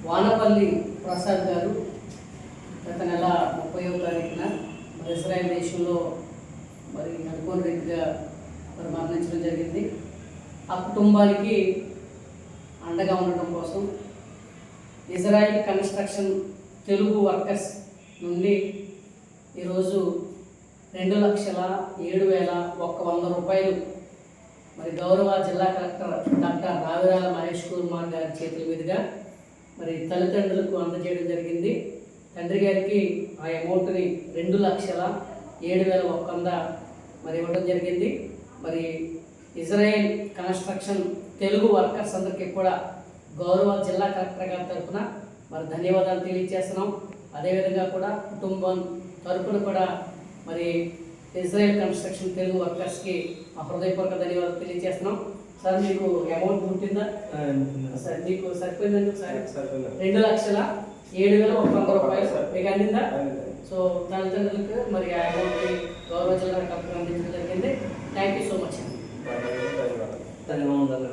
వానపల్లి ప్రసాద్ గారు గత నెల 30వ తారీఖున ఇజ్రాయెల్ దేశంలో అనుకోని రీతిగా మరణించడం జరిగింది. ఆ కుటుంబానికి అండగా ఉండటం కోసం ఇజ్రాయెల్ కన్స్ట్రక్షన్ తెలుగు వర్కర్స్ నుండి ఈరోజు 2,07,100 రూపాయలు గౌరవ జిల్లా కలెక్టర్ డాక్టర్ రావిరాల మహేష్ కుమార్ గారి చేతుల మీదుగా తల్లిదండ్రులకు అందజేయడం జరిగింది. తండ్రి గారికి ఆ అమౌంట్ని 2,07,100 ఇవ్వడం జరిగింది. ఇజ్రాయెల్ కన్స్ట్రక్షన్ తెలుగు వర్కర్స్ అందరికీ కూడా గౌరవ జిల్లా కలెక్టర్ గారి తరఫున ధన్యవాదాలు తెలియజేస్తున్నాం. అదేవిధంగా కూడా కుటుంబం తరఫున కూడా ఇజ్రాయెల్ కన్స్ట్రక్షన్ తెలుగు వర్కర్స్కి హృదయపూర్వక ధన్యవాదాలు తెలియజేస్తున్నాం. సార్ మీకు అమౌంట్ పుట్టిందా? సార్ మీకు సరిపోయిందండి? సార్ 2,07,100 రూపాయలు మీకు అందిందా? సో తల్లిదండ్రులకు ఆ అమౌంట్ని గౌరవ జిల్లా కలెక్టర్ అందించడం జరిగింది. Thank you so much. ధన్యవాదాలు.